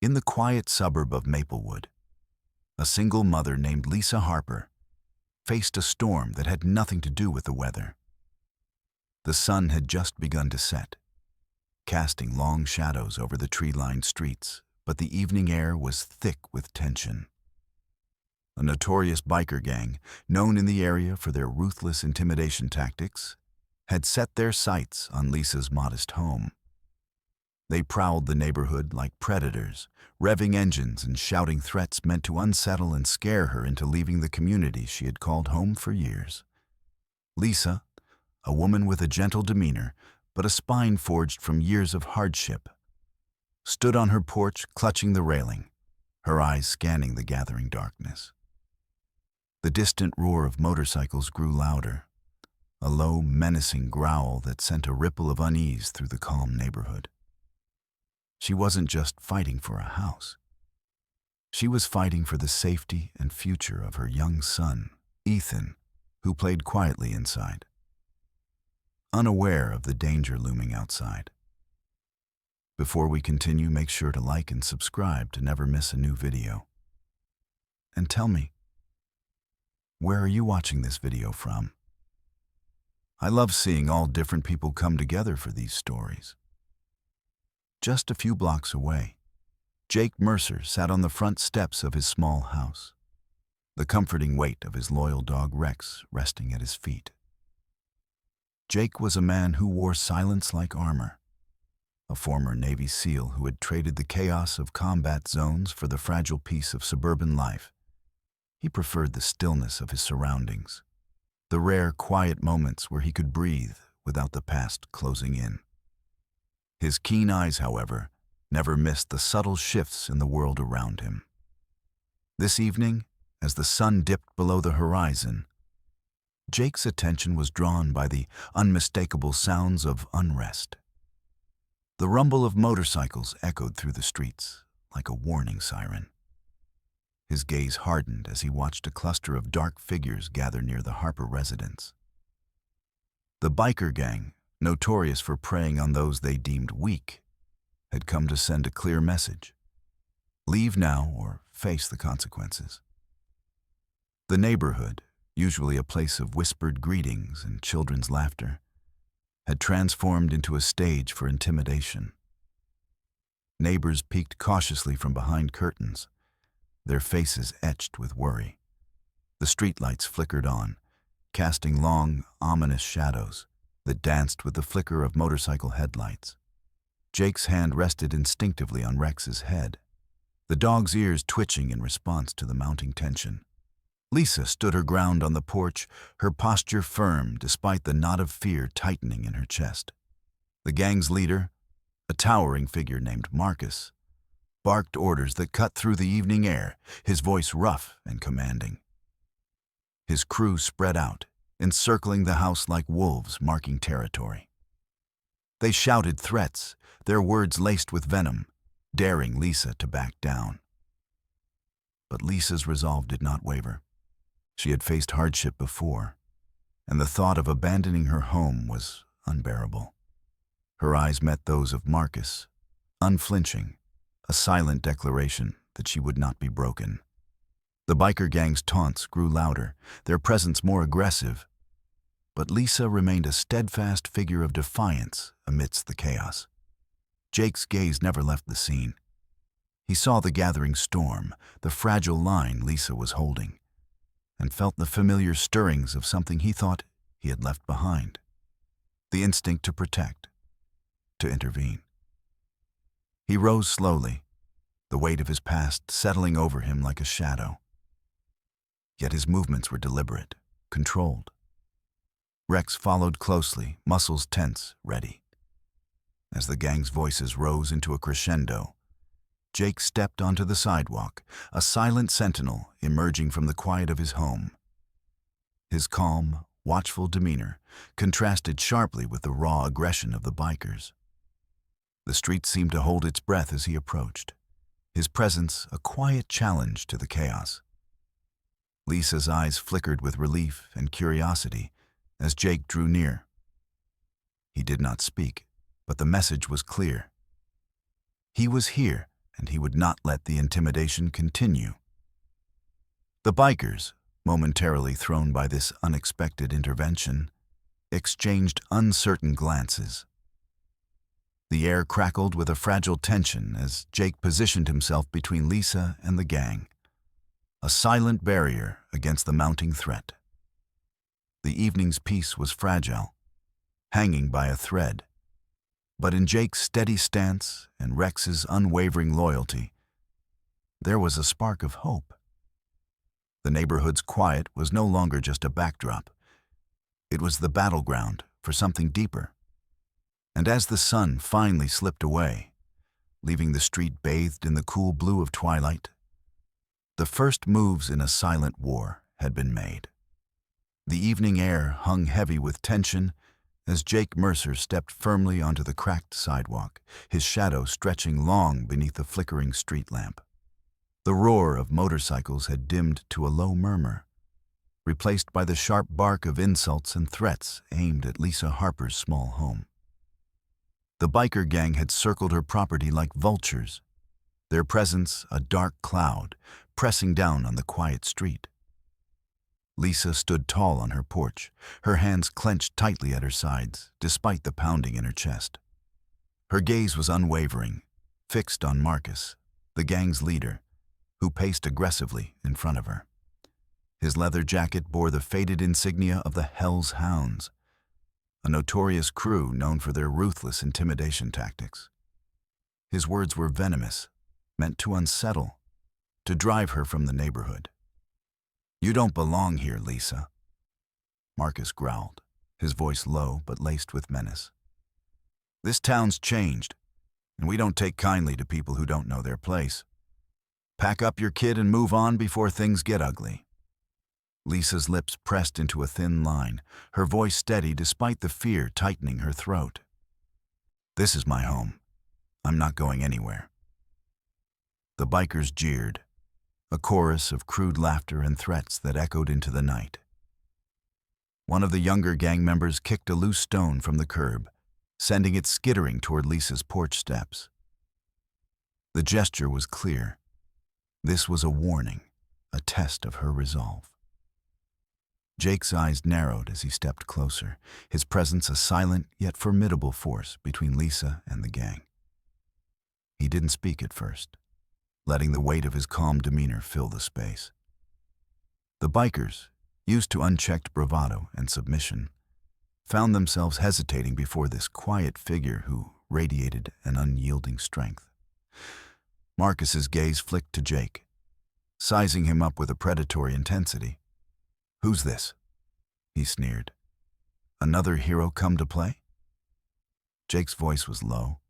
In the quiet suburb of Maplewood, a single mother named Lisa Harper faced a storm that had nothing to do with the weather. The sun had just begun to set, casting long shadows over the tree-lined streets, but the evening air was thick with tension. A notorious biker gang, known in the area for their ruthless intimidation tactics, had set their sights on Lisa's modest home. They prowled the neighborhood like predators, revving engines and shouting threats meant to unsettle and scare her into leaving the community she had called home for years. Lisa, a woman with a gentle demeanor, but a spine forged from years of hardship, stood on her porch clutching the railing, her eyes scanning the gathering darkness. The distant roar of motorcycles grew louder, a low, menacing growl that sent a ripple of unease through the calm neighborhood. She wasn't just fighting for a house. She was fighting for the safety and future of her young son, Ethan, who played quietly inside, unaware of the danger looming outside. Before we continue, make sure to like and subscribe to never miss a new video. And tell me, where are you watching this video from? I love seeing all different people come together for these stories. Just a few blocks away, Jake Mercer sat on the front steps of his small house, the comforting weight of his loyal dog Rex resting at his feet. Jake was a man who wore silence like armor, a former Navy SEAL who had traded the chaos of combat zones for the fragile peace of suburban life. He preferred the stillness of his surroundings, the rare, quiet moments where he could breathe without the past closing in. His keen eyes, however, never missed the subtle shifts in the world around him. This evening, as the sun dipped below the horizon, Jake's attention was drawn by the unmistakable sounds of unrest. The rumble of motorcycles echoed through the streets like a warning siren. His gaze hardened as he watched a cluster of dark figures gather near the Harper residence. The biker gang, notorious for preying on those they deemed weak, had come to send a clear message: leave now or face the consequences. The neighborhood, usually a place of whispered greetings and children's laughter, had transformed into a stage for intimidation. Neighbors peeked cautiously from behind curtains, their faces etched with worry. The streetlights flickered on, casting long, ominous shadows that danced with the flicker of motorcycle headlights. Jake's hand rested instinctively on Rex's head, the dog's ears twitching in response to the mounting tension. Lisa stood her ground on the porch, her posture firm despite the knot of fear tightening in her chest. The gang's leader, a towering figure named Marcus, barked orders that cut through the evening air, his voice rough and commanding. His crew spread out, encircling the house like wolves marking territory. They shouted threats, their words laced with venom, daring Lisa to back down. But Lisa's resolve did not waver. She had faced hardship before, and the thought of abandoning her home was unbearable. Her eyes met those of Marcus, unflinching, a silent declaration that she would not be broken. The biker gang's taunts grew louder, their presence more aggressive, but Lisa remained a steadfast figure of defiance amidst the chaos. Jake's gaze never left the scene. He saw the gathering storm, the fragile line Lisa was holding, and felt the familiar stirrings of something he thought he had left behind. The instinct to protect, to intervene. He rose slowly, the weight of his past settling over him like a shadow. Yet his movements were deliberate, controlled. Rex followed closely, muscles tense, ready. As the gang's voices rose into a crescendo, Jake stepped onto the sidewalk, a silent sentinel emerging from the quiet of his home. His calm, watchful demeanor contrasted sharply with the raw aggression of the bikers. The street seemed to hold its breath as he approached, his presence a quiet challenge to the chaos. Lisa's eyes flickered with relief and curiosity as Jake drew near. He did not speak, but the message was clear. He was here, and he would not let the intimidation continue. The bikers, momentarily thrown by this unexpected intervention, exchanged uncertain glances. The air crackled with a fragile tension as Jake positioned himself between Lisa and the gang, a silent barrier against the mounting threat. The evening's peace was fragile, hanging by a thread, but in Jake's steady stance and Rex's unwavering loyalty, there was a spark of hope. The neighborhood's quiet was no longer just a backdrop. It was the battleground for something deeper. And as the sun finally slipped away, leaving the street bathed in the cool blue of twilight, the first moves in a silent war had been made. The evening air hung heavy with tension as Jake Mercer stepped firmly onto the cracked sidewalk, his shadow stretching long beneath the flickering street lamp. The roar of motorcycles had dimmed to a low murmur, replaced by the sharp bark of insults and threats aimed at Lisa Harper's small home. The biker gang had circled her property like vultures, their presence a dark cloud pressing down on the quiet street. Lisa stood tall on her porch, her hands clenched tightly at her sides, despite the pounding in her chest. Her gaze was unwavering, fixed on Marcus, the gang's leader, who paced aggressively in front of her. His leather jacket bore the faded insignia of the Hell's Hounds, a notorious crew known for their ruthless intimidation tactics. His words were venomous, meant to unsettle, to drive her from the neighborhood. "You don't belong here, Lisa," Marcus growled, his voice low but laced with menace. "This town's changed, and we don't take kindly to people who don't know their place. Pack up your kid and move on before things get ugly." Lisa's lips pressed into a thin line, her voice steady despite the fear tightening her throat. "This is my home. I'm not going anywhere." The bikers jeered, a chorus of crude laughter and threats that echoed into the night. One of the younger gang members kicked a loose stone from the curb, sending it skittering toward Lisa's porch steps. The gesture was clear. This was a warning, a test of her resolve. Jake's eyes narrowed as he stepped closer, his presence a silent yet formidable force between Lisa and the gang. He didn't speak at first, letting the weight of his calm demeanor fill the space. The bikers, used to unchecked bravado and submission, found themselves hesitating before this quiet figure who radiated an unyielding strength. Marcus's gaze flicked to Jake, sizing him up with a predatory intensity. "Who's this?" he sneered. "Another hero come to play?" Jake's voice was low,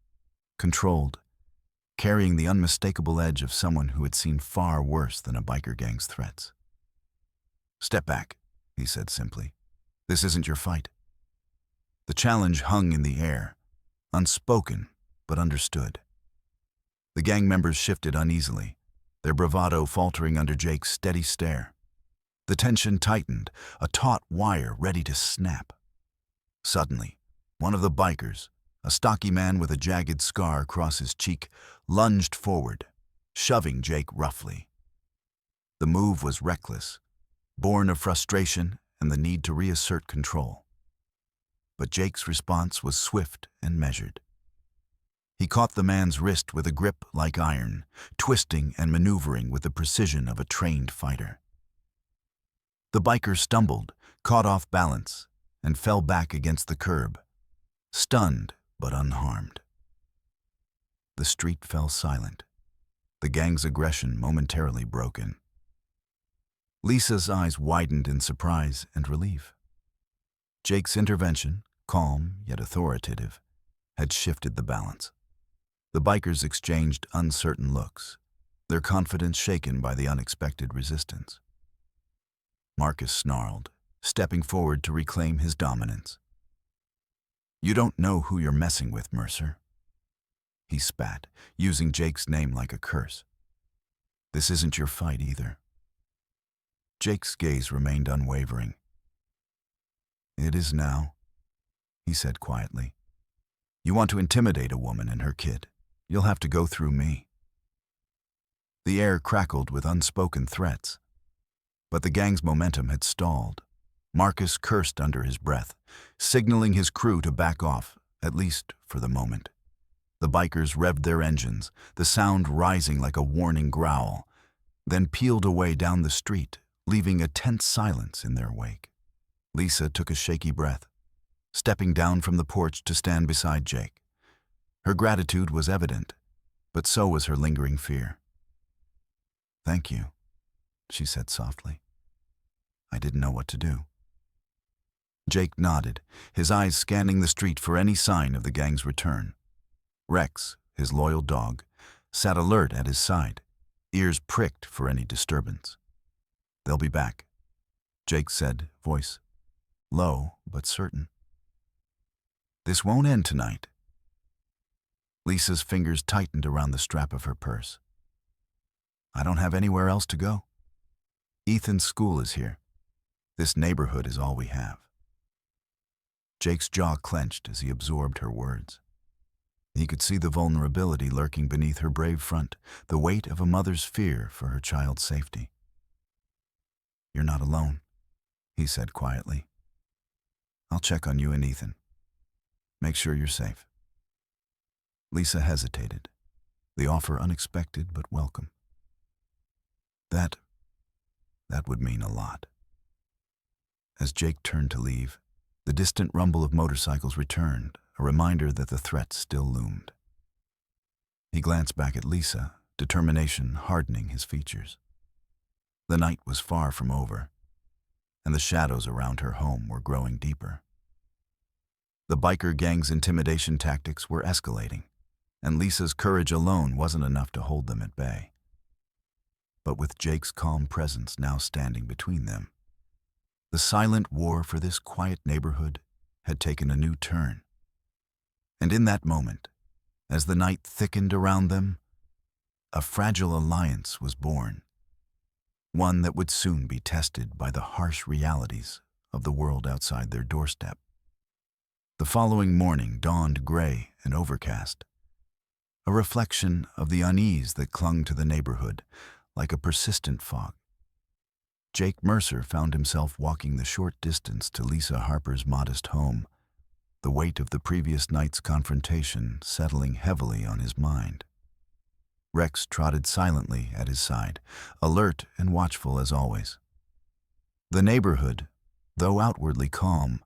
controlled, carrying the unmistakable edge of someone who had seen far worse than a biker gang's threats. "Step back," he said simply. "This isn't your fight." The challenge hung in the air, unspoken but understood. The gang members shifted uneasily, their bravado faltering under Jake's steady stare. The tension tightened, a taut wire ready to snap. Suddenly, one of the bikers, a stocky man with a jagged scar across his cheek, lunged forward, shoving Jake roughly. The move was reckless, born of frustration and the need to reassert control. But Jake's response was swift and measured. He caught the man's wrist with a grip like iron, twisting and maneuvering with the precision of a trained fighter. The biker stumbled, caught off balance, and fell back against the curb, stunned but unharmed. The street fell silent, the gang's aggression momentarily broken. Lisa's eyes widened in surprise and relief. Jake's intervention, calm yet authoritative, had shifted the balance. The bikers exchanged uncertain looks, their confidence shaken by the unexpected resistance. Marcus snarled, stepping forward to reclaim his dominance. "You don't know who you're messing with, Mercer." He spat, using Jake's name like a curse. "This isn't your fight either." Jake's gaze remained unwavering. "It is now," he said quietly. "You want to intimidate a woman and her kid, you'll have to go through me." The air crackled with unspoken threats. But the gang's momentum had stalled. Marcus cursed under his breath, signaling his crew to back off, at least for the moment. The bikers revved their engines, the sound rising like a warning growl, then peeled away down the street, leaving a tense silence in their wake. Lisa took a shaky breath, stepping down from the porch to stand beside Jake. Her gratitude was evident, but so was her lingering fear. "Thank you," she said softly. "I didn't know what to do." Jake nodded, his eyes scanning the street for any sign of the gang's return. Rex, his loyal dog, sat alert at his side, ears pricked for any disturbance. "They'll be back," Jake said, voice low but certain. "This won't end tonight." Lisa's fingers tightened around the strap of her purse. "I don't have anywhere else to go. Ethan's school is here. This neighborhood is all we have." Jake's jaw clenched as he absorbed her words. He could see the vulnerability lurking beneath her brave front, the weight of a mother's fear for her child's safety. "You're not alone," he said quietly. "I'll check on you and Ethan. Make sure you're safe." Lisa hesitated, the offer unexpected but welcome. That would mean a lot. As Jake turned to leave, the distant rumble of motorcycles returned, a reminder that the threat still loomed. He glanced back at Lisa, determination hardening his features. The night was far from over, and the shadows around her home were growing deeper. The biker gang's intimidation tactics were escalating, and Lisa's courage alone wasn't enough to hold them at bay. But with Jake's calm presence now standing between them, the silent war for this quiet neighborhood had taken a new turn. And in that moment, as the night thickened around them, a fragile alliance was born, one that would soon be tested by the harsh realities of the world outside their doorstep. The following morning dawned gray and overcast, a reflection of the unease that clung to the neighborhood like a persistent fog. Jake Mercer found himself walking the short distance to Lisa Harper's modest home, the weight of the previous night's confrontation settling heavily on his mind. Rex trotted silently at his side, alert and watchful as always. The neighborhood, though outwardly calm,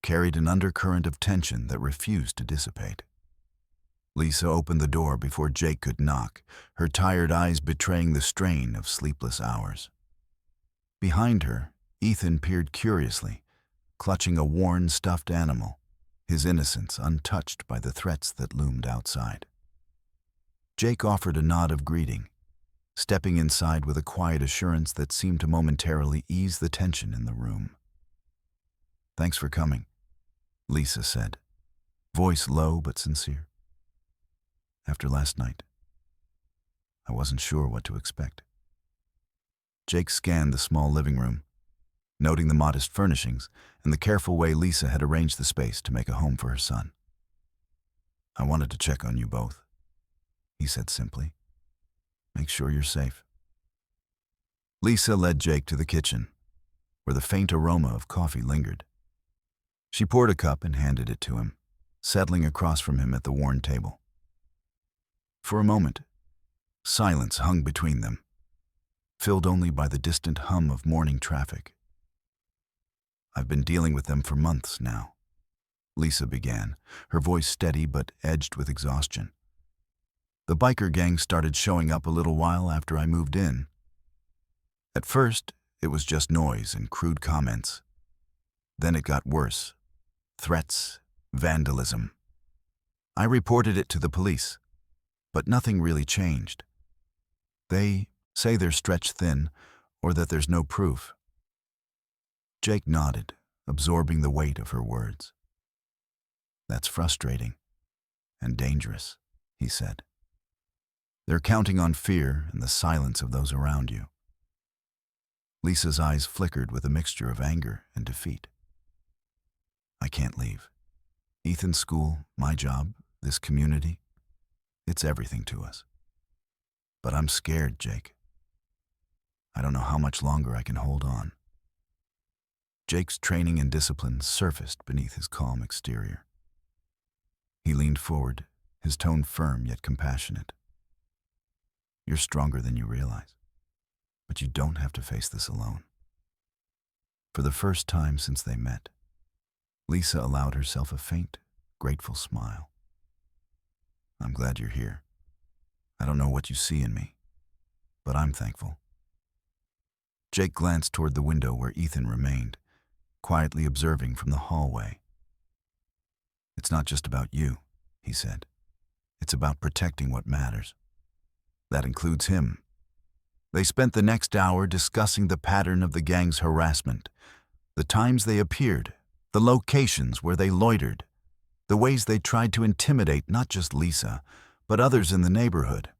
carried an undercurrent of tension that refused to dissipate. Lisa opened the door before Jake could knock, her tired eyes betraying the strain of sleepless hours. Behind her, Ethan peered curiously, clutching a worn, stuffed animal, his innocence untouched by the threats that loomed outside. Jake offered a nod of greeting, stepping inside with a quiet assurance that seemed to momentarily ease the tension in the room. "Thanks for coming," Lisa said, voice low but sincere. "After last night, I wasn't sure what to expect." Jake scanned the small living room, noting the modest furnishings and the careful way Lisa had arranged the space to make a home for her son. "I wanted to check on you both," he said simply. "Make sure you're safe." Lisa led Jake to the kitchen, where the faint aroma of coffee lingered. She poured a cup and handed it to him, settling across from him at the worn table. For a moment, silence hung between them, filled only by the distant hum of morning traffic. "I've been dealing with them for months now," Lisa began, her voice steady but edged with exhaustion. "The biker gang started showing up a little while after I moved in. At first, it was just noise and crude comments. Then it got worse. Threats, vandalism. I reported it to the police, but nothing really changed. They say they're stretched thin, or that there's no proof." Jake nodded, absorbing the weight of her words. "That's frustrating and dangerous," he said. "They're counting on fear and the silence of those around you." Lisa's eyes flickered with a mixture of anger and defeat. "I can't leave. Ethan's school, my job, this community, it's everything to us." But I'm scared, Jake. I don't know how much longer I can hold on. Jake's training and discipline surfaced beneath his calm exterior. He leaned forward, his tone firm yet compassionate. You're stronger than you realize, but you don't have to face this alone. For the first time since they met, Lisa allowed herself a faint, grateful smile. I'm glad you're here. I don't know what you see in me, but I'm thankful. Jake glanced toward the window where Ethan remained, quietly observing from the hallway. It's not just about you, he said. It's about protecting what matters. That includes him. They spent the next hour discussing the pattern of the gang's harassment, the times they appeared, the locations where they loitered, the ways they tried to intimidate not just Lisa, but others in the neighborhood.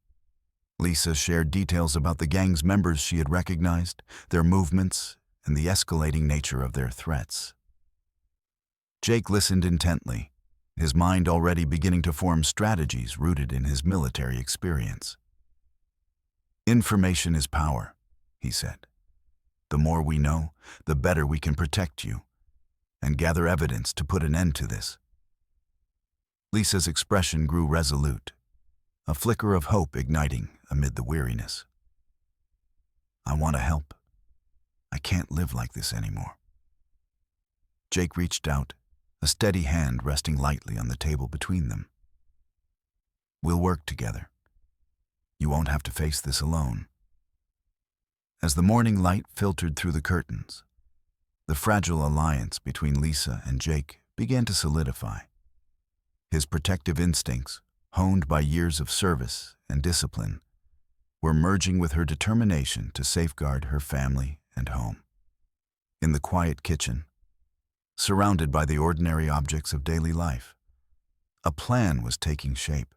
Lisa shared details about the gang's members she had recognized, their movements, and the escalating nature of their threats. Jake listened intently, his mind already beginning to form strategies rooted in his military experience. Information is power, he said. The more we know, the better we can protect you and gather evidence to put an end to this. Lisa's expression grew resolute, a flicker of hope igniting amid the weariness. I want to help. I can't live like this anymore. Jake reached out, a steady hand resting lightly on the table between them. We'll work together. You won't have to face this alone. As the morning light filtered through the curtains, the fragile alliance between Lisa and Jake began to solidify. His protective instincts, honed by years of service and discipline, were merging with her determination to safeguard her family and home. In the quiet kitchen, surrounded by the ordinary objects of daily life, a plan was taking shape.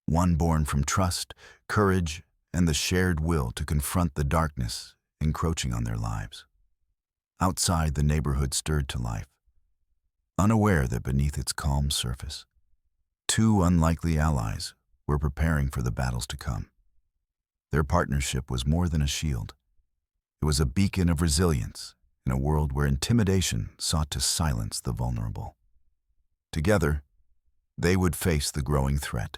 One born from trust, courage, and the shared will to confront the darkness encroaching on their lives. Outside, the neighborhood stirred to life, unaware that beneath its calm surface, two unlikely allies were preparing for the battles to come. Their partnership was more than a shield. It was a beacon of resilience in a world where intimidation sought to silence the vulnerable. Together, they would face the growing threat,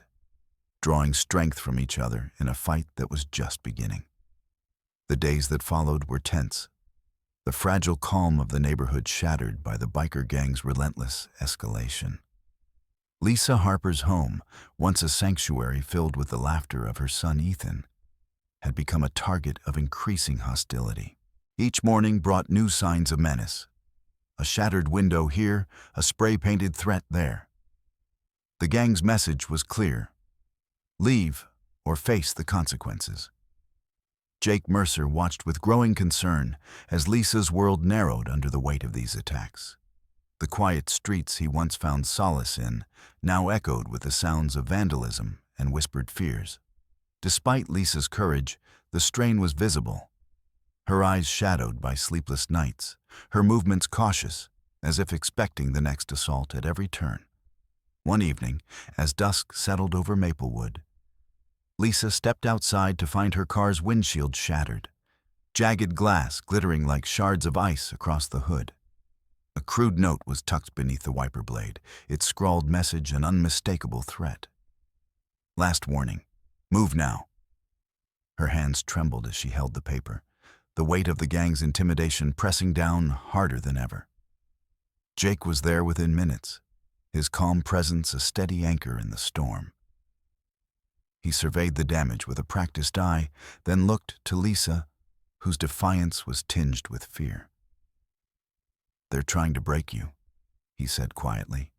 drawing strength from each other in a fight that was just beginning. The days that followed were tense, the fragile calm of the neighborhood shattered by the biker gang's relentless escalation. Lisa Harper's home, once a sanctuary filled with the laughter of her son Ethan, had become a target of increasing hostility. Each morning brought new signs of menace. A shattered window here, a spray-painted threat there. The gang's message was clear: leave or face the consequences. Jake Mercer watched with growing concern as Lisa's world narrowed under the weight of these attacks. The quiet streets he once found solace in now echoed with the sounds of vandalism and whispered fears. Despite Lisa's courage, the strain was visible. Her eyes shadowed by sleepless nights, her movements cautious, as if expecting the next assault at every turn. One evening, as dusk settled over Maplewood, Lisa stepped outside to find her car's windshield shattered, jagged glass glittering like shards of ice across the hood. A crude note was tucked beneath the wiper blade, its scrawled message an unmistakable threat. Last warning. Move now. Her hands trembled as she held the paper, the weight of the gang's intimidation pressing down harder than ever. Jake was there within minutes, his calm presence a steady anchor in the storm. He surveyed the damage with a practiced eye, then looked to Lisa, whose defiance was tinged with fear. They're trying to break you, he said quietly,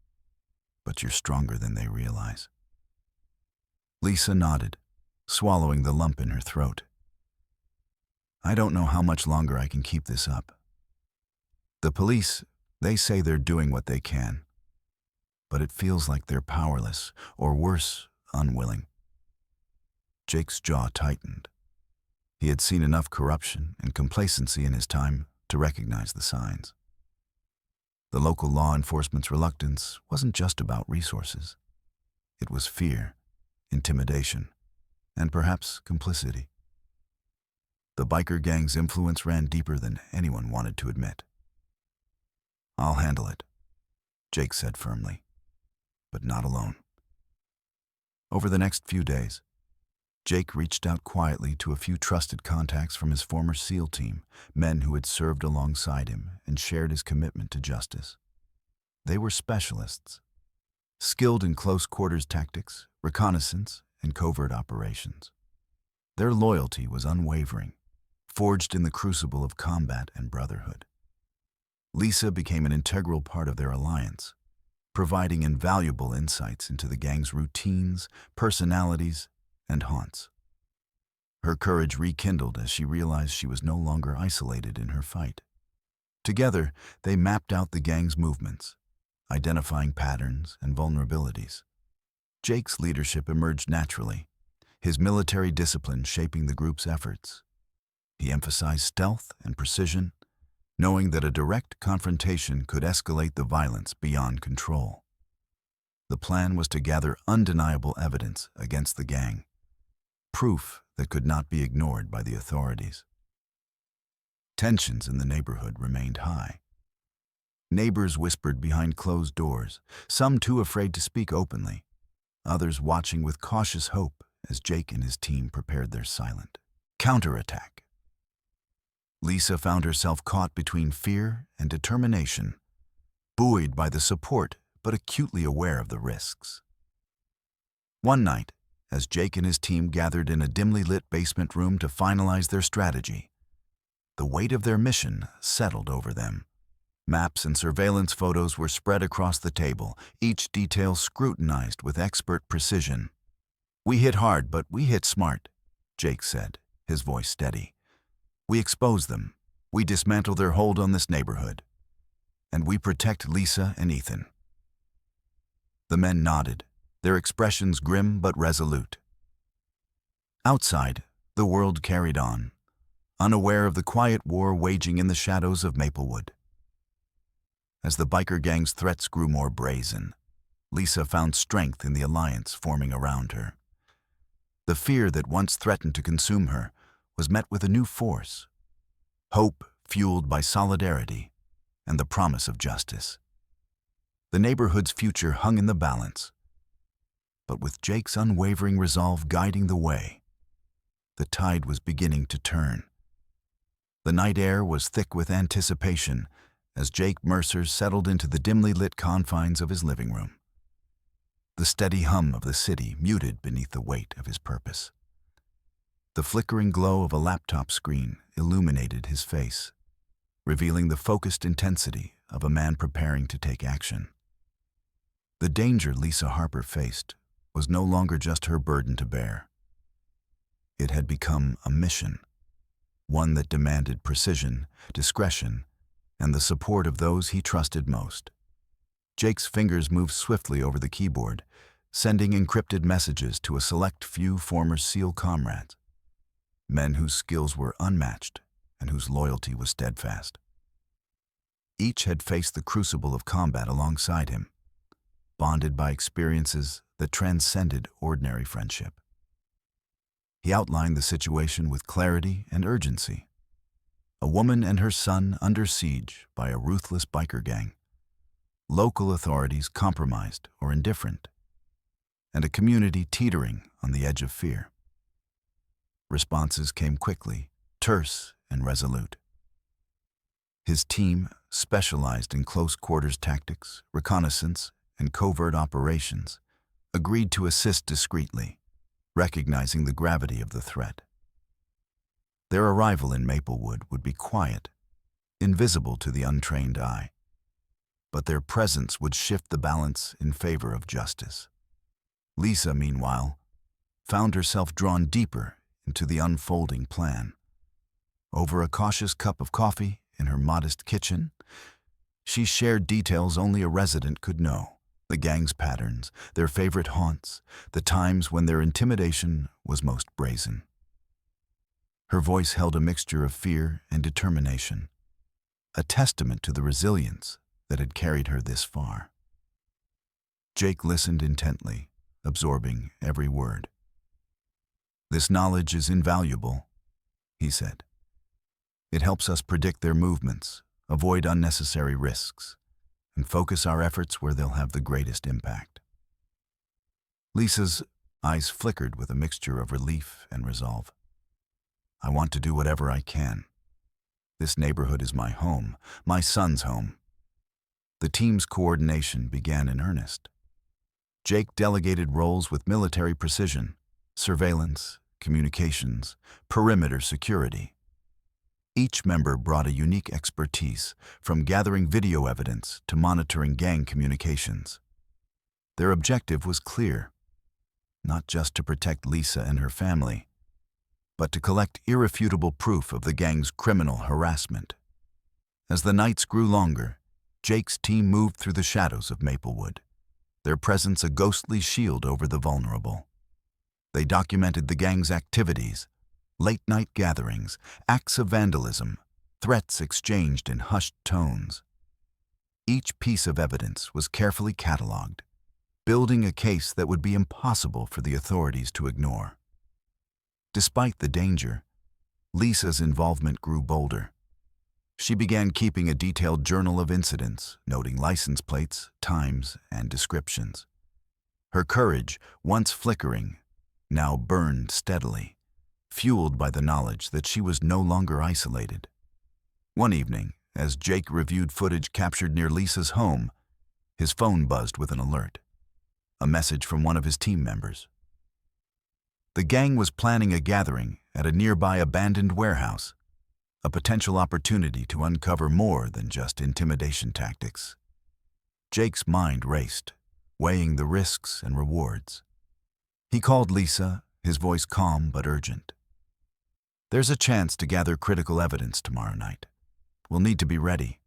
but you're stronger than they realize. Lisa nodded, swallowing the lump in her throat. I don't know how much longer I can keep this up. The police, they say they're doing what they can, but it feels like they're powerless, or worse, unwilling. Jake's jaw tightened. He had seen enough corruption and complacency in his time to recognize the signs. The local law enforcement's reluctance wasn't just about resources. It was fear, intimidation, and perhaps complicity. The biker gang's influence ran deeper than anyone wanted to admit. "I'll handle it," Jake said firmly, but not alone. Over the next few days, Jake reached out quietly to a few trusted contacts from his former SEAL team, men who had served alongside him and shared his commitment to justice. They were specialists, skilled in close-quarters tactics, reconnaissance, and covert operations. Their loyalty was unwavering, forged in the crucible of combat and brotherhood. Lisa became an integral part of their alliance, providing invaluable insights into the gang's routines, personalities, and haunts. Her courage rekindled as she realized she was no longer isolated in her fight. Together, they mapped out the gang's movements, identifying patterns and vulnerabilities. Jake's leadership emerged naturally, his military discipline shaping the group's efforts. He emphasized stealth and precision, knowing that a direct confrontation could escalate the violence beyond control. The plan was to gather undeniable evidence against the gang, proof that could not be ignored by the authorities. Tensions in the neighborhood remained high. Neighbors whispered behind closed doors, some too afraid to speak openly, others watching with cautious hope as Jake and his team prepared their silent counterattack. Lisa found herself caught between fear and determination, buoyed by the support but acutely aware of the risks. One night, as Jake and his team gathered in a dimly lit basement room to finalize their strategy, the weight of their mission settled over them. Maps and surveillance photos were spread across the table, each detail scrutinized with expert precision. "We hit hard, but we hit smart," Jake said, his voice steady. "We expose them, we dismantle their hold on this neighborhood, and we protect Lisa and Ethan." The men nodded, their expressions grim but resolute. Outside, the world carried on, unaware of the quiet war waging in the shadows of Maplewood. As the biker gang's threats grew more brazen, Lisa found strength in the alliance forming around her. The fear that once threatened to consume her was met with a new force, hope fueled by solidarity and the promise of justice. The neighborhood's future hung in the balance, but with Jake's unwavering resolve guiding the way, the tide was beginning to turn. The night air was thick with anticipation as Jake Mercer settled into the dimly lit confines of his living room. The steady hum of the city muted beneath the weight of his purpose. The flickering glow of a laptop screen illuminated his face, revealing the focused intensity of a man preparing to take action. The danger Lisa Harper faced was no longer just her burden to bear. It had become a mission, one that demanded precision, discretion, and the support of those he trusted most. Jake's fingers moved swiftly over the keyboard, sending encrypted messages to a select few former SEAL comrades, men whose skills were unmatched and whose loyalty was steadfast. Each had faced the crucible of combat alongside him, bonded by experiences that transcended ordinary friendship. He outlined the situation with clarity and urgency. A woman and her son under siege by a ruthless biker gang, local authorities compromised or indifferent, and a community teetering on the edge of fear. Responses came quickly, terse and resolute. His team, specialized in close-quarters tactics, reconnaissance, and covert operations, agreed to assist discreetly, recognizing the gravity of the threat. Their arrival in Maplewood would be quiet, invisible to the untrained eye, but their presence would shift the balance in favor of justice. Lisa, meanwhile, found herself drawn deeper into the unfolding plan. Over a cautious cup of coffee in her modest kitchen, she shared details only a resident could know: the gang's patterns, their favorite haunts, the times when their intimidation was most brazen. Her voice held a mixture of fear and determination, a testament to the resilience that had carried her this far. Jake listened intently, absorbing every word. This knowledge is invaluable, he said. It helps us predict their movements, avoid unnecessary risks, and focus our efforts where they'll have the greatest impact. Lisa's eyes flickered with a mixture of relief and resolve. I want to do whatever I can. This neighborhood is my home, my son's home. The team's coordination began in earnest. Jake delegated roles with military precision: surveillance, communications, perimeter security. Each member brought a unique expertise, from gathering video evidence to monitoring gang communications. Their objective was clear: not just to protect Lisa and her family, but to collect irrefutable proof of the gang's criminal harassment. As the nights grew longer, Jake's team moved through the shadows of Maplewood, their presence a ghostly shield over the vulnerable. They documented the gang's activities: late-night gatherings, acts of vandalism, threats exchanged in hushed tones. Each piece of evidence was carefully cataloged, building a case that would be impossible for the authorities to ignore. Despite the danger, Lisa's involvement grew bolder. She began keeping a detailed journal of incidents, noting license plates, times, and descriptions. Her courage, once flickering, now burned steadily, fueled by the knowledge that she was no longer isolated. One evening, as Jake reviewed footage captured near Lisa's home, his phone buzzed with an alert: a message from one of his team members. The gang was planning a gathering at a nearby abandoned warehouse, a potential opportunity to uncover more than just intimidation tactics. Jake's mind raced, weighing the risks and rewards. He called Lisa, his voice calm but urgent. "There's a chance to gather critical evidence tomorrow night. We'll need to be ready."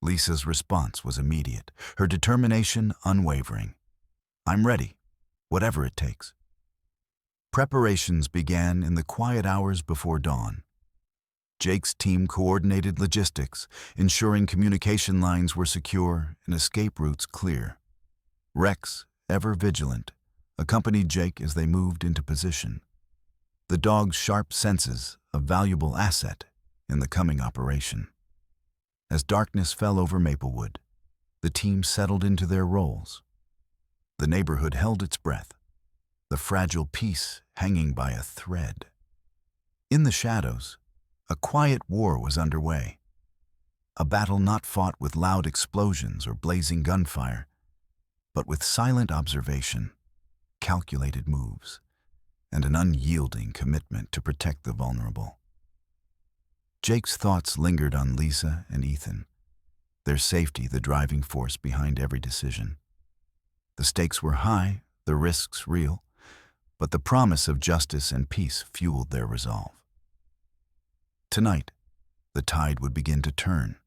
Lisa's response was immediate, her determination unwavering. "I'm ready, whatever it takes." Preparations began in the quiet hours before dawn. Jake's team coordinated logistics, ensuring communication lines were secure and escape routes clear. Rex, ever vigilant, accompanied Jake as they moved into position. The dog's sharp senses, a valuable asset in the coming operation. As darkness fell over Maplewood, the team settled into their roles. The neighborhood held its breath, the fragile peace hanging by a thread. In the shadows, a quiet war was underway. A battle not fought with loud explosions or blazing gunfire, but with silent observation, calculated moves, and an unyielding commitment to protect the vulnerable. Jake's thoughts lingered on Lisa and Ethan, their safety the driving force behind every decision. The stakes were high, the risks real, but the promise of justice and peace fueled their resolve. Tonight, the tide would begin to turn,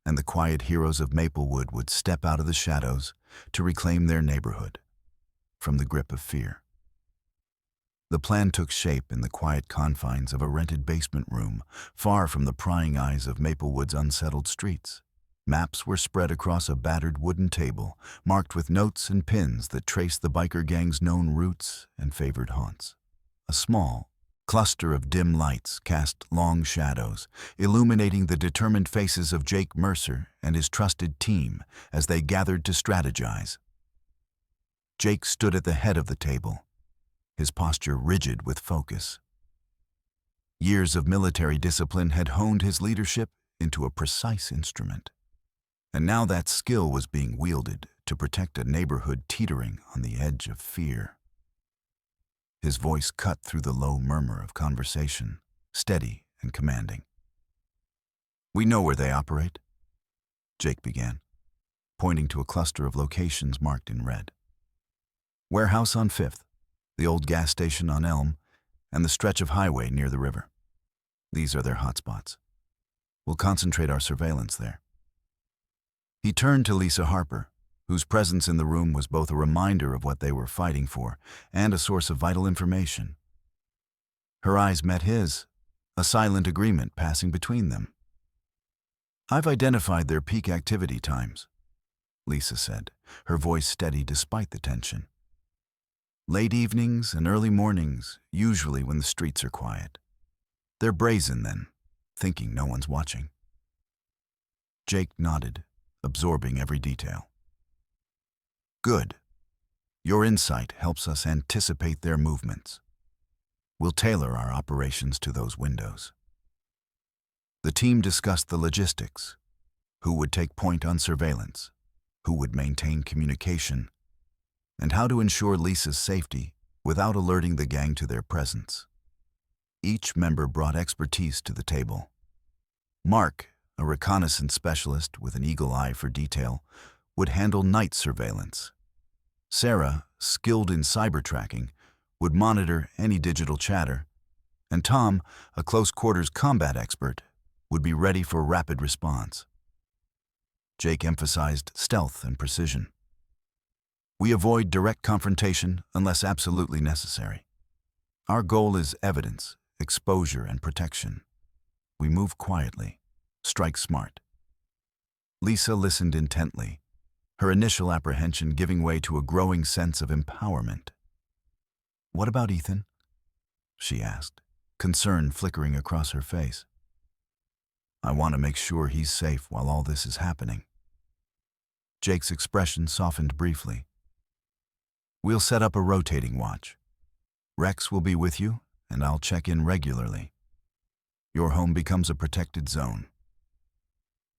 and the quiet heroes of Maplewood would step out of the shadows to reclaim their neighborhood from the grip of fear. The plan took shape in the quiet confines of a rented basement room, far from the prying eyes of Maplewood's unsettled streets. Maps were spread across a battered wooden table, marked with notes and pins that traced the biker gang's known routes and favored haunts. A small cluster of dim lights cast long shadows, illuminating the determined faces of Jake Mercer and his trusted team as they gathered to strategize. Jake stood at the head of the table, his posture rigid with focus. Years of military discipline had honed his leadership into a precise instrument. And now that skill was being wielded to protect a neighborhood teetering on the edge of fear. His voice cut through the low murmur of conversation, steady and commanding. "We know where they operate," Jake began, pointing to a cluster of locations marked in red. "Warehouse on 5th, the old gas station on Elm, and the stretch of highway near the river. These are their hotspots. We'll concentrate our surveillance there." He turned to Lisa Harper, whose presence in the room was both a reminder of what they were fighting for and a source of vital information. Her eyes met his, a silent agreement passing between them. "I've identified their peak activity times," Lisa said, her voice steady despite the tension. Late evenings and early mornings, usually when the streets are quiet. They're brazen then, thinking no one's watching. Jake nodded, absorbing every detail. Good. Your insight helps us anticipate their movements. We'll tailor our operations to those windows. The team discussed the logistics. Who would take point on surveillance? Who would maintain communication? And how to ensure Lisa's safety without alerting the gang to their presence. Each member brought expertise to the table. Mark, a reconnaissance specialist with an eagle eye for detail, would handle night surveillance. Sarah, skilled in cyber tracking, would monitor any digital chatter. And Tom, a close-quarters combat expert, would be ready for rapid response. Jake emphasized stealth and precision. We avoid direct confrontation unless absolutely necessary. Our goal is evidence, exposure, and protection. We move quietly, strike smart. Lisa listened intently, her initial apprehension giving way to a growing sense of empowerment. "What about Ethan?" she asked, concern flickering across her face. "I want to make sure he's safe while all this is happening." Jake's expression softened briefly. "We'll set up a rotating watch. Rex will be with you, and I'll check in regularly. Your home becomes a protected zone."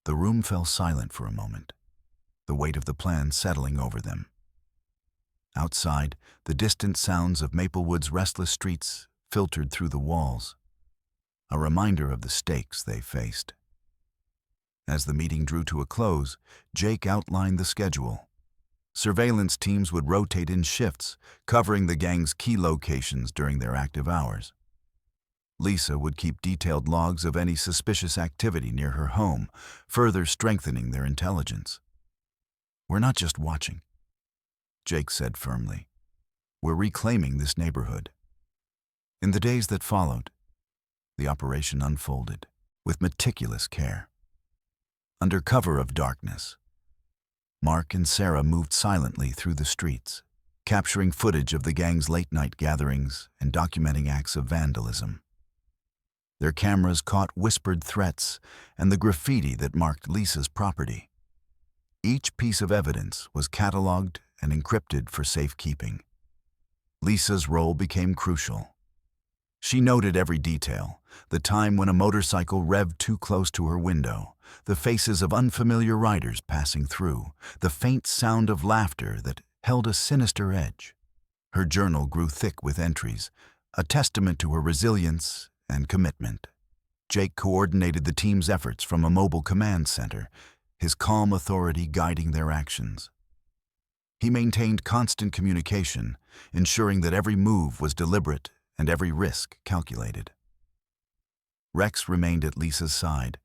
The room fell silent for a moment, the weight of the plan settling over them. Outside, the distant sounds of Maplewood's restless streets filtered through the walls, a reminder of the stakes they faced. As the meeting drew to a close, Jake outlined the schedule. Surveillance teams would rotate in shifts, covering the gang's key locations during their active hours. Lisa would keep detailed logs of any suspicious activity near her home, further strengthening their intelligence. "We're not just watching," Jake said firmly. "We're reclaiming this neighborhood." In the days that followed, the operation unfolded with meticulous care. Under cover of darkness, Mark and Sarah moved silently through the streets, capturing footage of the gang's late-night gatherings and documenting acts of vandalism. Their cameras caught whispered threats and the graffiti that marked Lisa's property. Each piece of evidence was cataloged and encrypted for safekeeping. Lisa's role became crucial. She noted every detail: the time when a motorcycle revved too close to her window, the faces of unfamiliar riders passing through, the faint sound of laughter that held a sinister edge. Her journal grew thick with entries, a testament to her resilience and commitment. Jake coordinated the team's efforts from a mobile command center, his calm authority guiding their actions. He maintained constant communication, ensuring that every move was deliberate and every risk calculated. Rex remained at Lisa's side,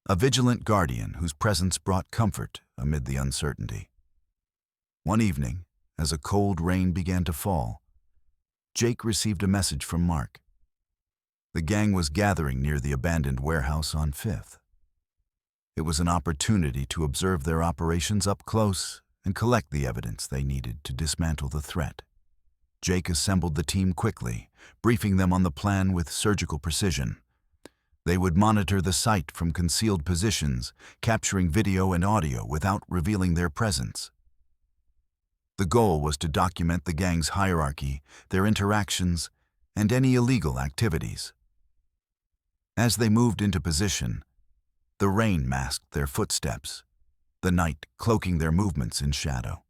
a vigilant guardian whose presence brought comfort amid the uncertainty. One evening, as a cold rain began to fall, Jake received a message from Mark. The gang was gathering near the abandoned warehouse on 5th. It was an opportunity to observe their operations up close and collect the evidence they needed to dismantle the threat. Jake assembled the team quickly, briefing them on the plan with surgical precision. They would monitor the site from concealed positions, capturing video and audio without revealing their presence. The goal was to document the gang's hierarchy, their interactions, and any illegal activities. As they moved into position, the rain masked their footsteps, the night cloaking their movements in shadow.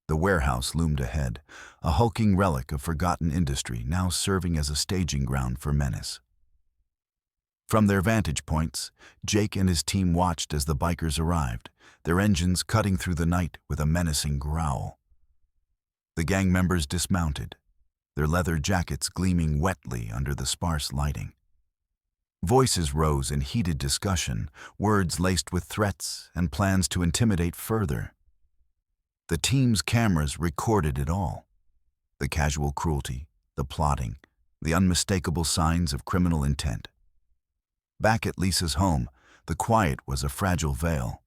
The warehouse loomed ahead, a hulking relic of forgotten industry now serving as a staging ground for menace. From their vantage points, Jake and his team watched as the bikers arrived, their engines cutting through the night with a menacing growl. The gang members dismounted, their leather jackets gleaming wetly under the sparse lighting. Voices rose in heated discussion, words laced with threats and plans to intimidate further. The team's cameras recorded it all: the casual cruelty, the plotting, the unmistakable signs of criminal intent. Back at Lisa's home, the quiet was a fragile veil.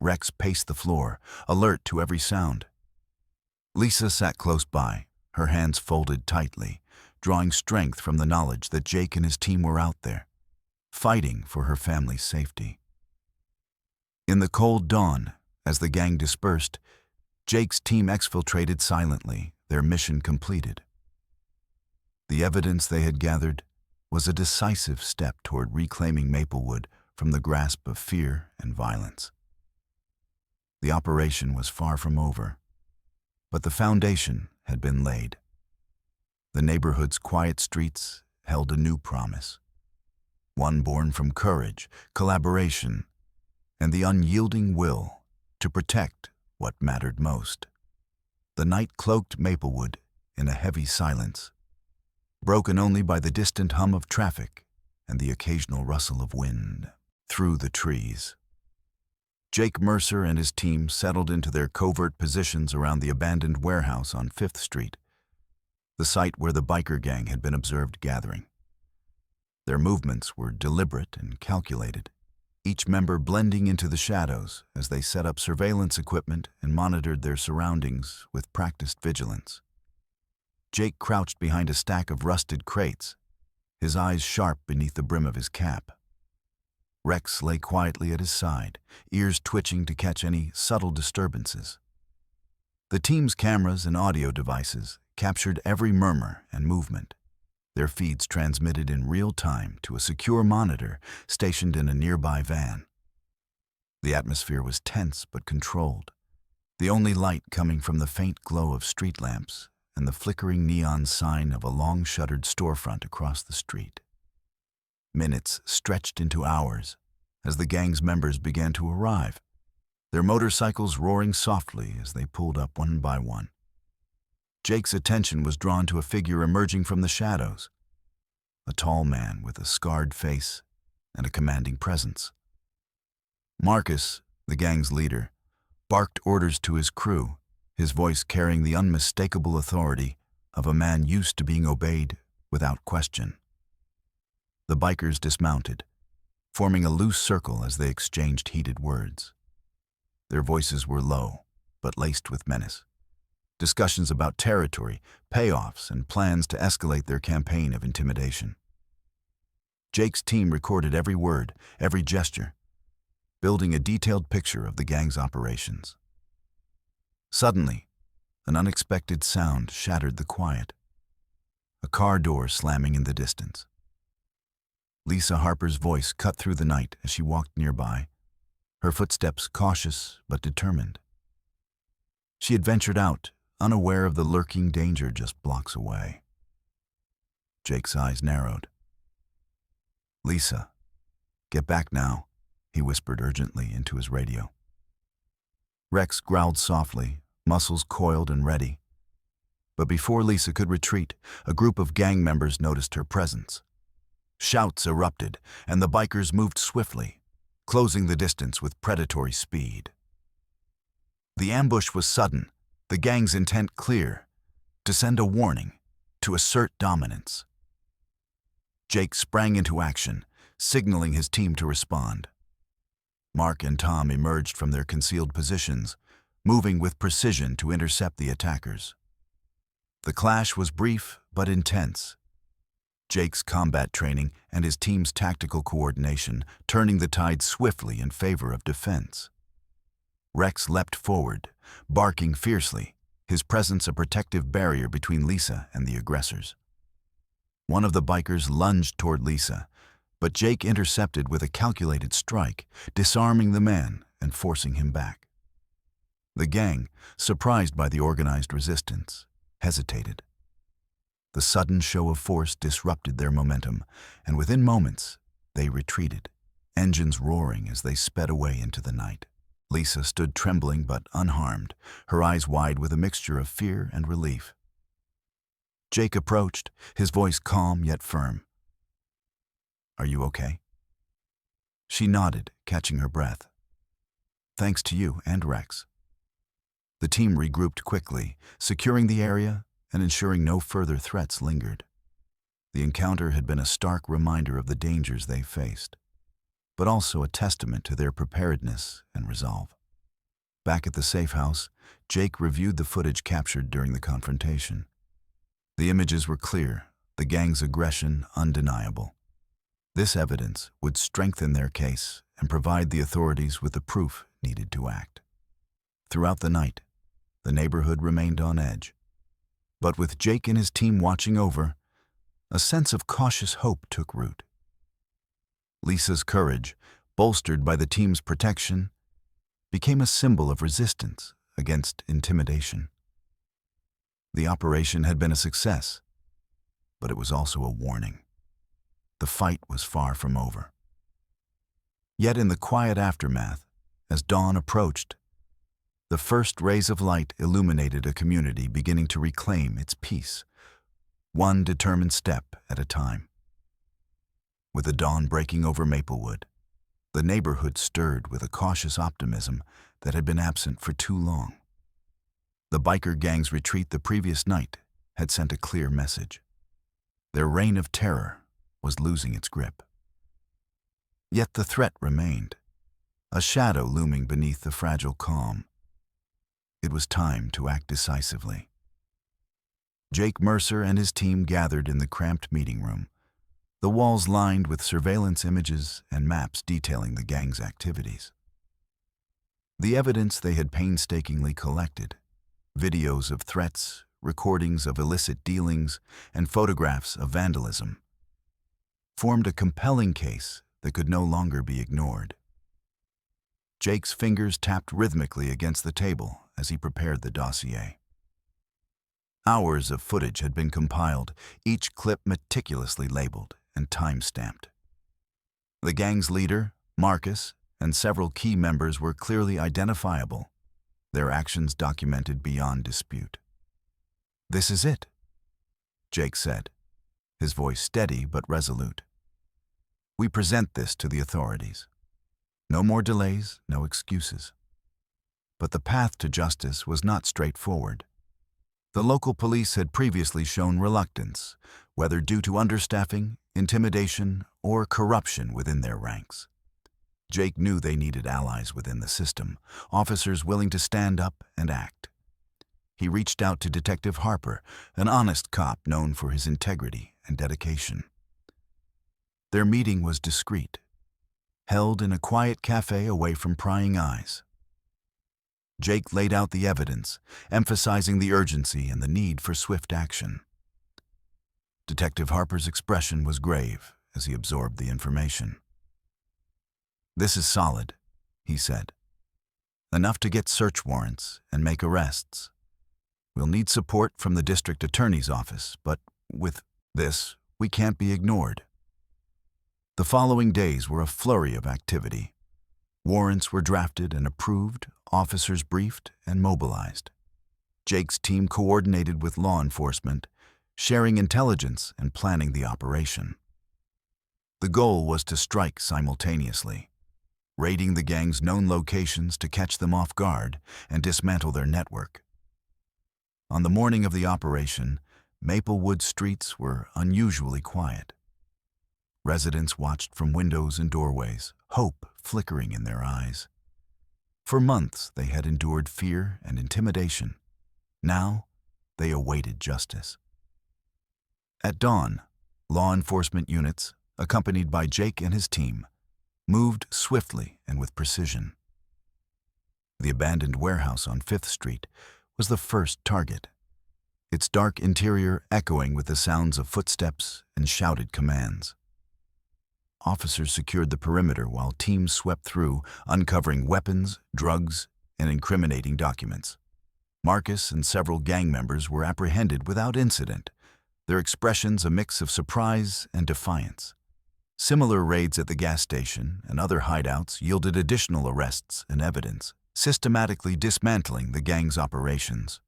Rex paced the floor, alert to every sound. Lisa sat close by, her hands folded tightly, drawing strength from the knowledge that Jake and his team were out there, fighting for her family's safety. In the cold dawn, as the gang dispersed, Jake's team exfiltrated silently, their mission completed. The evidence they had gathered was a decisive step toward reclaiming Maplewood from the grasp of fear and violence. The operation was far from over, but the foundation had been laid. The neighborhood's quiet streets held a new promise, one born from courage, collaboration, and the unyielding will to protect what mattered most. The night cloaked Maplewood in a heavy silence, broken only by the distant hum of traffic and the occasional rustle of wind through the trees. Jake Mercer and his team settled into their covert positions around the abandoned warehouse on 5th Street, the site where the biker gang had been observed gathering. Their movements were deliberate and calculated, each member blending into the shadows as they set up surveillance equipment and monitored their surroundings with practiced vigilance. Jake crouched behind a stack of rusted crates, his eyes sharp beneath the brim of his cap. Rex lay quietly at his side, ears twitching to catch any subtle disturbances. The team's cameras and audio devices captured every murmur and movement, their feeds transmitted in real time to a secure monitor stationed in a nearby van. The atmosphere was tense but controlled, the only light coming from the faint glow of street lamps and the flickering neon sign of a long-shuttered storefront across the street. Minutes stretched into hours as the gang's members began to arrive, their motorcycles roaring softly as they pulled up one by one. Jake's attention was drawn to a figure emerging from the shadows, a tall man with a scarred face and a commanding presence. Marcus, the gang's leader, barked orders to his crew, his voice carrying the unmistakable authority of a man used to being obeyed without question. The bikers dismounted, forming a loose circle as they exchanged heated words. Their voices were low, but laced with menace. Discussions about territory, payoffs, and plans to escalate their campaign of intimidation. Jake's team recorded every word, every gesture, building a detailed picture of the gang's operations. Suddenly, an unexpected sound shattered the quiet. A car door slamming in the distance. Lisa Harper's voice cut through the night as she walked nearby, her footsteps cautious but determined. She had ventured out, unaware of the lurking danger just blocks away. Jake's eyes narrowed. "Lisa, get back now," he whispered urgently into his radio. Rex growled softly, muscles coiled and ready. But before Lisa could retreat, a group of gang members noticed her presence. Shouts erupted, and the bikers moved swiftly, closing the distance with predatory speed. The ambush was sudden, the gang's intent clear, to send a warning, to assert dominance. Jake sprang into action, signaling his team to respond. Mark and Tom emerged from their concealed positions, moving with precision to intercept the attackers. The clash was brief but intense, Jake's combat training and his team's tactical coordination turning the tide swiftly in favor of defense. Rex leapt forward, barking fiercely, his presence a protective barrier between Lisa and the aggressors. One of the bikers lunged toward Lisa, but Jake intercepted with a calculated strike, disarming the man and forcing him back. The gang, surprised by the organized resistance, hesitated. The sudden show of force disrupted their momentum, and within moments, they retreated, engines roaring as they sped away into the night. Lisa stood trembling but unharmed, her eyes wide with a mixture of fear and relief. Jake approached, his voice calm yet firm. "Are you okay?" She nodded, catching her breath. "Thanks to you and Rex." The team regrouped quickly, securing the area and ensuring no further threats lingered. The encounter had been a stark reminder of the dangers they faced, but also a testament to their preparedness and resolve. Back at the safe house, Jake reviewed the footage captured during the confrontation. The images were clear, the gang's aggression undeniable. This evidence would strengthen their case and provide the authorities with the proof needed to act. Throughout the night, the neighborhood remained on edge. But with Jake and his team watching over, a sense of cautious hope took root. Lisa's courage, bolstered by the team's protection, became a symbol of resistance against intimidation. The operation had been a success, but it was also a warning. The fight was far from over. Yet in the quiet aftermath, as dawn approached, the first rays of light illuminated a community beginning to reclaim its peace, one determined step at a time. With the dawn breaking over Maplewood, the neighborhood stirred with a cautious optimism that had been absent for too long. The biker gang's retreat the previous night had sent a clear message. Their reign of terror was losing its grip. Yet the threat remained, a shadow looming beneath the fragile calm. It was time to act decisively. Jake Mercer and his team gathered in the cramped meeting room, the walls lined with surveillance images and maps detailing the gang's activities. The evidence they had painstakingly collected, videos of threats, recordings of illicit dealings, and photographs of vandalism, formed a compelling case that could no longer be ignored. Jake's fingers tapped rhythmically against the table as he prepared the dossier. Hours of footage had been compiled, each clip meticulously labeled and time-stamped. The gang's leader, Marcus, and several key members were clearly identifiable, their actions documented beyond dispute. "This is it," Jake said, his voice steady but resolute. "We present this to the authorities. No more delays, no excuses." But the path to justice was not straightforward. The local police had previously shown reluctance, whether due to understaffing, intimidation, or corruption within their ranks. Jake knew they needed allies within the system, officers willing to stand up and act. He reached out to Detective Harper, an honest cop known for his integrity and dedication. Their meeting was discreet, held in a quiet cafe away from prying eyes. Jake laid out the evidence, emphasizing the urgency and the need for swift action. Detective Harper's expression was grave as he absorbed the information. "This is solid," he said. "Enough to get search warrants and make arrests. We'll need support from the district attorney's office, but with this, we can't be ignored." The following days were a flurry of activity. Warrants were drafted and approved, officers briefed and mobilized. Jake's team coordinated with law enforcement, sharing intelligence and planning the operation. The goal was to strike simultaneously, raiding the gang's known locations to catch them off guard and dismantle their network. On the morning of the operation, Maplewood streets were unusually quiet. Residents watched from windows and doorways, hope flickering in their eyes. For months, they had endured fear and intimidation. Now, they awaited justice. At dawn, law enforcement units, accompanied by Jake and his team, moved swiftly and with precision. The abandoned warehouse on 5th Street was the first target, its dark interior echoing with the sounds of footsteps and shouted commands. Officers secured the perimeter while teams swept through, uncovering weapons, drugs, and incriminating documents. Marcus and several gang members were apprehended without incident, their expressions a mix of surprise and defiance. Similar raids at the gas station and other hideouts yielded additional arrests and evidence, systematically dismantling the gang's operations.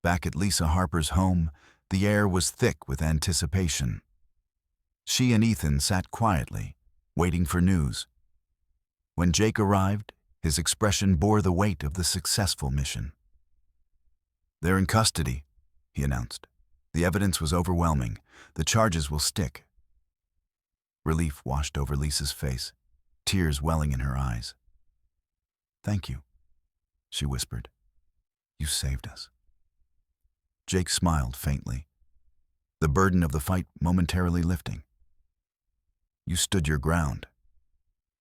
Back at Lisa Harper's home, the air was thick with anticipation. She and Ethan sat quietly, waiting for news. When Jake arrived, his expression bore the weight of the successful mission. "They're in custody," he announced. "The evidence was overwhelming. The charges will stick." Relief washed over Lisa's face, tears welling in her eyes. "Thank you," she whispered. "You saved us." Jake smiled faintly, the burden of the fight momentarily lifting. "You stood your ground.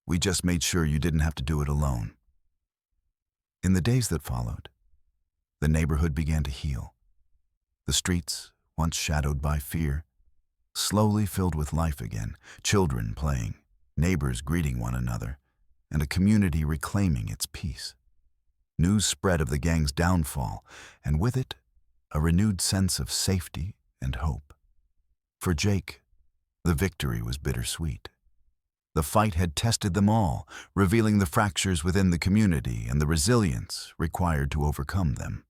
We just made sure you didn't have to do it alone." In the days that followed, the neighborhood began to heal. The streets, once shadowed by fear, slowly filled with life again, children playing, neighbors greeting one another, and a community reclaiming its peace. News spread of the gang's downfall, and with it, a renewed sense of safety and hope. For Jake, the victory was bittersweet. The fight had tested them all, revealing the fractures within the community and the resilience required to overcome them.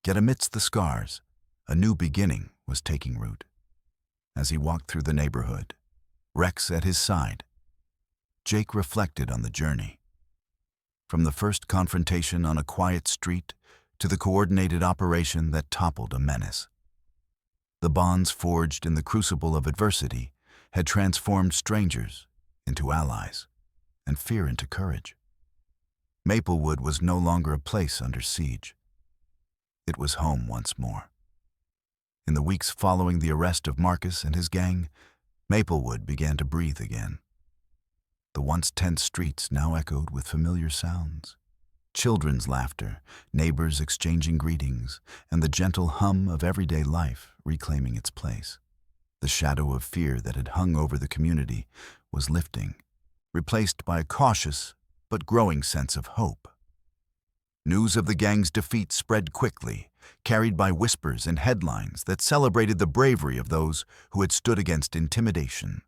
Yet amidst the scars, a new beginning was taking root. As he walked through the neighborhood, Rex at his side, Jake reflected on the journey. From the first confrontation on a quiet street to the coordinated operation that toppled a menace. The bonds forged in the crucible of adversity had transformed strangers into allies and fear into courage. Maplewood was no longer a place under siege. It was home once more. In the weeks following the arrest of Marcus and his gang, Maplewood began to breathe again. The once tense streets now echoed with familiar sounds. Children's laughter, neighbors exchanging greetings, and the gentle hum of everyday life reclaiming its place. The shadow of fear that had hung over the community was lifting, replaced by a cautious but growing sense of hope. News of the gang's defeat spread quickly, carried by whispers and headlines that celebrated the bravery of those who had stood against intimidation.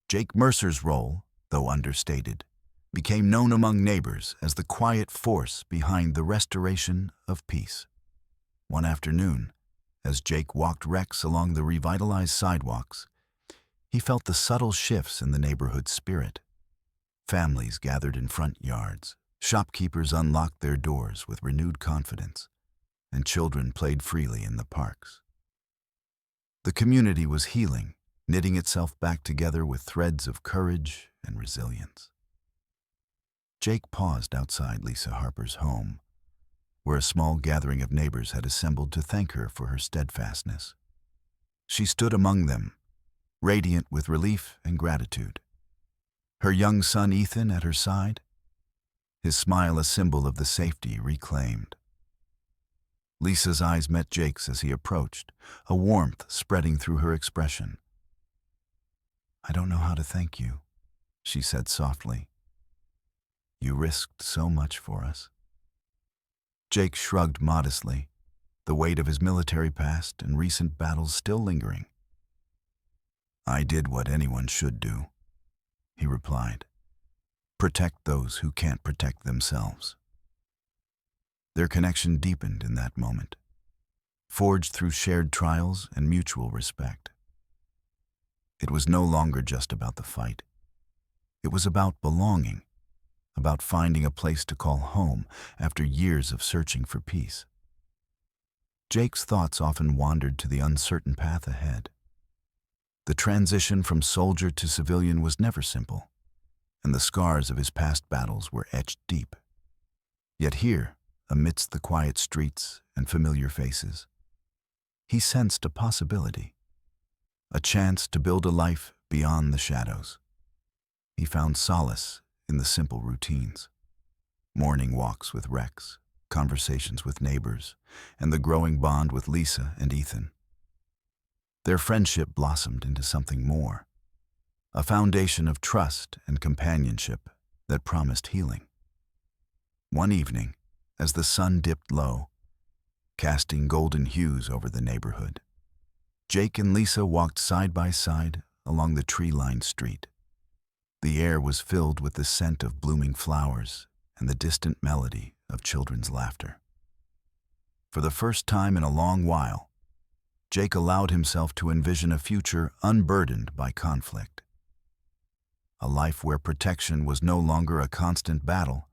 Jake Mercer's role, though understated, became known among neighbors as the quiet force behind the restoration of peace. One afternoon, as Jake walked Rex along the revitalized sidewalks, he felt the subtle shifts in the neighborhood's spirit. Families gathered in front yards, shopkeepers unlocked their doors with renewed confidence, and children played freely in the parks. The community was healing, knitting itself back together with threads of courage and resilience. Jake paused outside Lisa Harper's home, where a small gathering of neighbors had assembled to thank her for her steadfastness. She stood among them, radiant with relief and gratitude. Her young son Ethan at her side, his smile a symbol of the safety reclaimed. Lisa's eyes met Jake's as he approached, a warmth spreading through her expression. "I don't know how to thank you," she said softly. "You risked so much for us." Jake shrugged modestly, the weight of his military past and recent battles still lingering. "I did what anyone should do," he replied. "Protect those who can't protect themselves." Their connection deepened in that moment, forged through shared trials and mutual respect. It was no longer just about the fight. It was about belonging, about finding a place to call home after years of searching for peace. Jake's thoughts often wandered to the uncertain path ahead. The transition from soldier to civilian was never simple, and the scars of his past battles were etched deep. Yet here, amidst the quiet streets and familiar faces, he sensed a possibility, a chance to build a life beyond the shadows. He found solace in the simple routines: morning walks with Rex, conversations with neighbors, and the growing bond with Lisa and Ethan. Their friendship blossomed into something more, a foundation of trust and companionship that promised healing. One evening, as the sun dipped low, casting golden hues over the neighborhood, Jake and Lisa walked side by side along the tree-lined street. The air was filled with the scent of blooming flowers and the distant melody of children's laughter. For the first time in a long while, Jake allowed himself to envision a future unburdened by conflict. A life where protection was no longer a constant battle,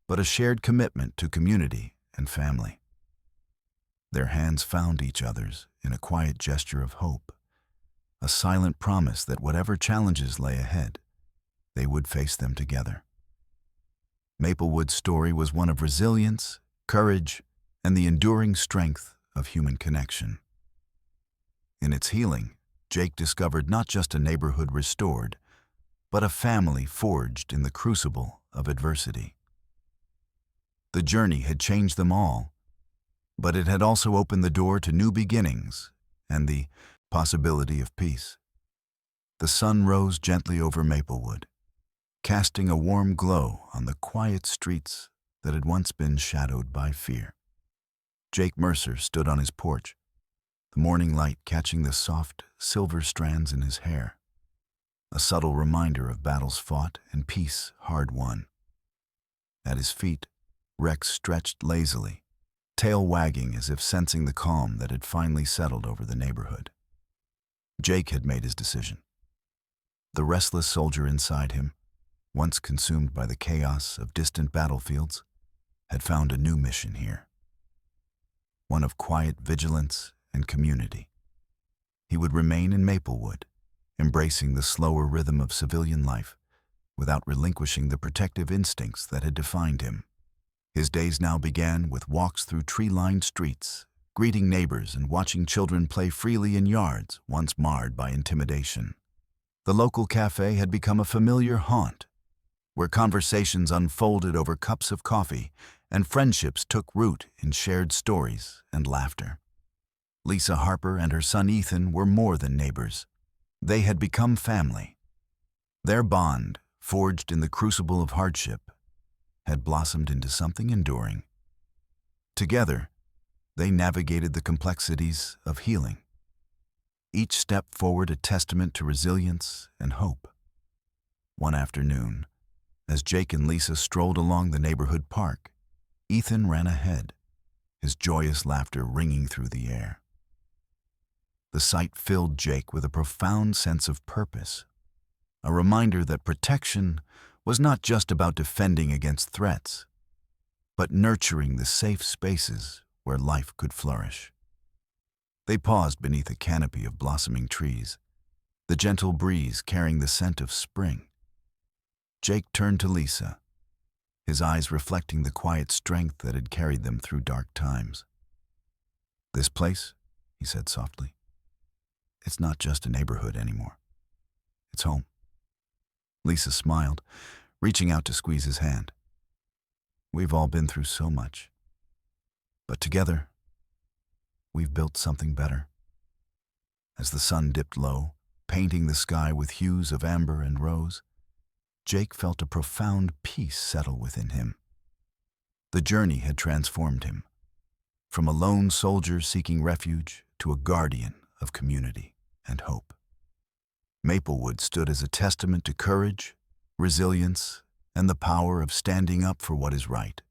but a shared commitment to community and family. Their hands found each other's in a quiet gesture of hope, a silent promise that whatever challenges lay ahead, they would face them together. Maplewood's story was one of resilience, courage, and the enduring strength of human connection. In its healing, Jake discovered not just a neighborhood restored, but a family forged in the crucible of adversity. The journey had changed them all, but it had also opened the door to new beginnings and the possibility of peace. The sun rose gently over Maplewood, casting a warm glow on the quiet streets that had once been shadowed by fear. Jake Mercer stood on his porch, the morning light catching the soft, silver strands in his hair, a subtle reminder of battles fought and peace hard won. At his feet, Rex stretched lazily, tail wagging as if sensing the calm that had finally settled over the neighborhood. Jake had made his decision. The restless soldier inside him, once consumed by the chaos of distant battlefields, had found a new mission here. One of quiet vigilance and community. He would remain in Maplewood, embracing the slower rhythm of civilian life without relinquishing the protective instincts that had defined him. His days now began with walks through tree-lined streets, greeting neighbors and watching children play freely in yards once marred by intimidation. The local cafe had become a familiar haunt, where conversations unfolded over cups of coffee and friendships took root in shared stories and laughter. Lisa Harper and her son Ethan were more than neighbors. They had become family. Their bond, forged in the crucible of hardship, had blossomed into something enduring. Together, they navigated the complexities of healing, each step forward a testament to resilience and hope. One afternoon, as Jake and Lisa strolled along the neighborhood park, Ethan ran ahead, his joyous laughter ringing through the air. The sight filled Jake with a profound sense of purpose, a reminder that protection was not just about defending against threats, but nurturing the safe spaces where life could flourish. They paused beneath a canopy of blossoming trees, the gentle breeze carrying the scent of spring. Jake turned to Lisa, his eyes reflecting the quiet strength that had carried them through dark times. "This place," he said softly, "it's not just a neighborhood anymore. It's home." Lisa smiled, reaching out to squeeze his hand. "We've all been through so much, but together, we've built something better." As the sun dipped low, painting the sky with hues of amber and rose, Jake felt a profound peace settle within him. The journey had transformed him, from a lone soldier seeking refuge to a guardian of community and hope. Maplewood stood as a testament to courage, resilience, and the power of standing up for what is right.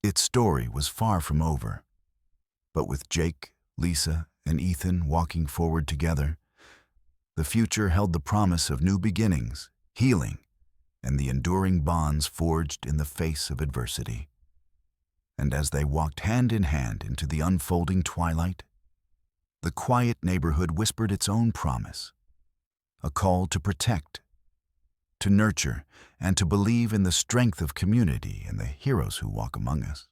Its story was far from over, but with Jake, Lisa, and Ethan walking forward together, the future held the promise of new beginnings, healing, and the enduring bonds forged in the face of adversity. And as they walked hand in hand into the unfolding twilight, the quiet neighborhood whispered its own promise, a call to protect, to nurture, and to believe in the strength of community and the heroes who walk among us.